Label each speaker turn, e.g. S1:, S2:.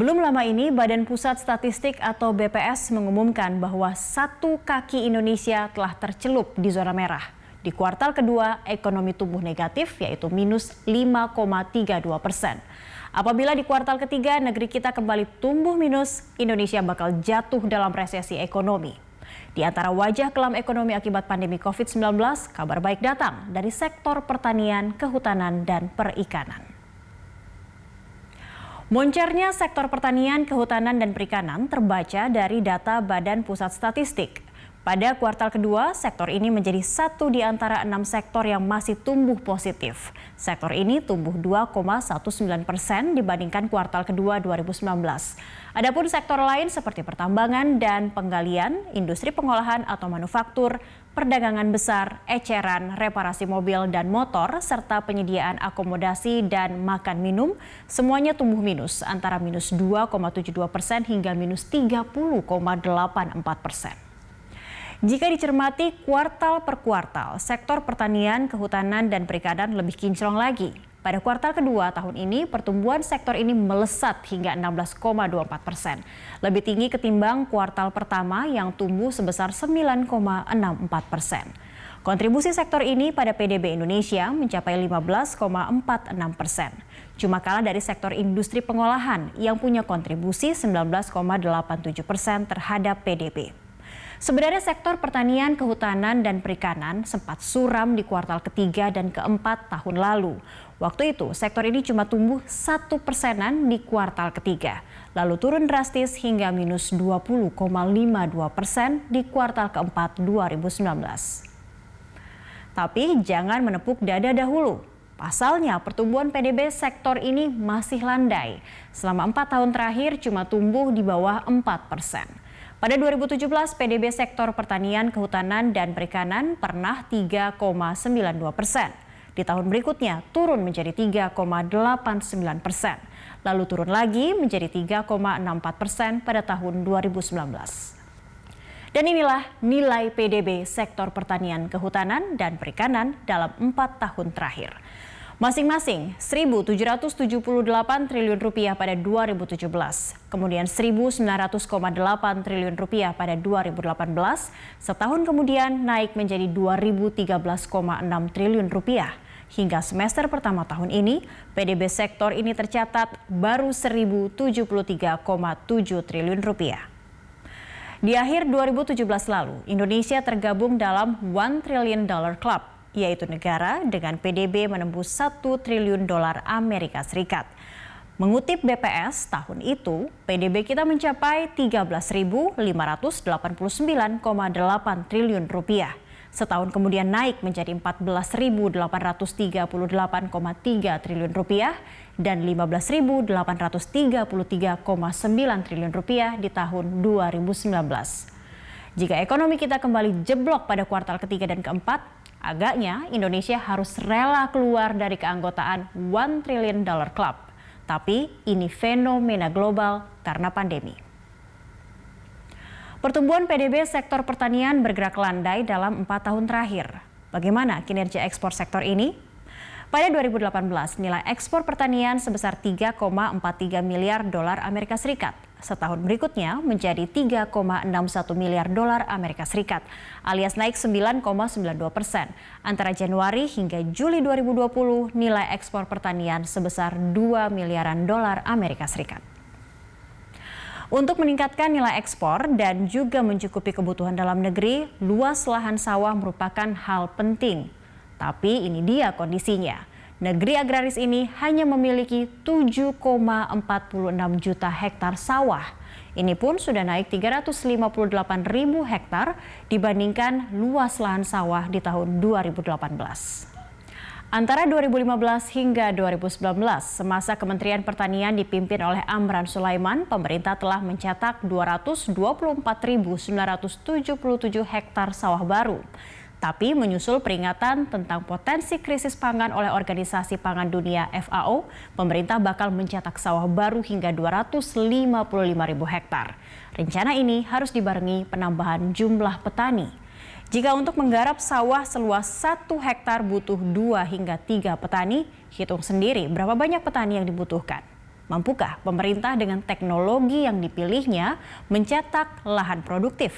S1: Belum lama ini, Badan Pusat Statistik atau BPS mengumumkan bahwa satu kaki Indonesia telah tercelup di zona merah. Di kuartal kedua, ekonomi tumbuh negatif, yaitu minus 5,32%. Apabila di kuartal ketiga negeri kita kembali tumbuh minus, Indonesia bakal jatuh dalam resesi ekonomi. Di antara wajah kelam ekonomi akibat pandemi COVID-19, kabar baik datang dari sektor pertanian, kehutanan, dan perikanan. Moncernya sektor pertanian, kehutanan, dan perikanan terbaca dari data Badan Pusat Statistik. Pada kuartal kedua, sektor ini menjadi satu di antara 6 sektor yang masih tumbuh positif. Sektor ini tumbuh 2,19% dibandingkan kuartal kedua 2019. Adapun sektor lain seperti pertambangan dan penggalian, industri pengolahan atau manufaktur, perdagangan besar, eceran, reparasi mobil dan motor, serta penyediaan akomodasi dan makan minum, semuanya tumbuh minus antara minus 2,72% hingga minus 30,84%. Jika dicermati kuartal per kuartal, sektor pertanian, kehutanan, dan perikanan lebih kinclong lagi. Pada kuartal kedua tahun ini, pertumbuhan sektor ini melesat hingga 16,24%. Lebih tinggi ketimbang kuartal pertama yang tumbuh sebesar 9,64%. Kontribusi sektor ini pada PDB Indonesia mencapai 15,46%. Cuma kalah dari sektor industri pengolahan yang punya kontribusi 19,87% terhadap PDB. Sebenarnya sektor pertanian, kehutanan, dan perikanan sempat suram di kuartal ketiga dan keempat tahun lalu. Waktu itu sektor ini cuma tumbuh 1% di kuartal ketiga, lalu turun drastis hingga minus 20,52% di kuartal keempat 2019. Tapi jangan menepuk dada dahulu. Pasalnya pertumbuhan PDB sektor ini masih landai. Selama 4 tahun terakhir cuma tumbuh di bawah 4%. Pada 2017, PDB sektor pertanian, kehutanan, dan perikanan pernah 3,92%. Di tahun berikutnya turun menjadi 3,89%. Lalu turun lagi menjadi 3,64% pada tahun 2019. Dan inilah nilai PDB sektor pertanian, kehutanan, dan perikanan dalam 4 tahun terakhir. Masing-masing Rp1.778 triliun pada 2017, kemudian Rp1.900,8 triliun pada 2018, setahun kemudian naik menjadi Rp2.013,6 triliun. Hingga semester pertama tahun ini, PDB sektor ini tercatat baru Rp1.073,7 triliun. Di akhir 2017 lalu, Indonesia tergabung dalam $1 Trillion Club, yaitu negara dengan PDB menembus $1 triliun Amerika Serikat. Mengutip BPS, tahun itu PDB kita mencapai Rp13.589,8 triliun. Setahun kemudian naik menjadi Rp14.838,3 triliun dan Rp15.833,9 triliun di tahun 2019. Jika ekonomi kita kembali jeblok pada kuartal ketiga dan keempat, agaknya Indonesia harus rela keluar dari keanggotaan $1 Trillion Club. Tapi ini fenomena global karena pandemi. Pertumbuhan PDB sektor pertanian bergerak landai dalam 4 tahun terakhir. Bagaimana kinerja ekspor sektor ini? Pada 2018, nilai ekspor pertanian sebesar $3,43 miliar Amerika Serikat. Setahun berikutnya menjadi $3,61 miliar Amerika Serikat, alias naik 9,92%. Antara Januari hingga Juli 2020, nilai ekspor pertanian sebesar $2 miliaran Amerika Serikat. Untuk meningkatkan nilai ekspor dan juga mencukupi kebutuhan dalam negeri, luas lahan sawah merupakan hal penting. Tapi ini dia kondisinya. Negeri agraris ini hanya memiliki 7,46 juta hektar sawah. Ini pun sudah naik 358.000 hektar dibandingkan luas lahan sawah di tahun 2018. Antara 2015 hingga 2019, semasa Kementerian Pertanian dipimpin oleh Amran Sulaiman, pemerintah telah mencetak 224.977 hektar sawah baru. Tapi menyusul peringatan tentang potensi krisis pangan oleh Organisasi Pangan Dunia FAO, pemerintah bakal mencetak sawah baru hingga 255.000 hektar. Rencana ini harus dibarengi penambahan jumlah petani. Jika untuk menggarap sawah seluas 1 hektar butuh 2 hingga 3 petani, hitung sendiri berapa banyak petani yang dibutuhkan. Mampukah pemerintah dengan teknologi yang dipilihnya mencetak lahan produktif?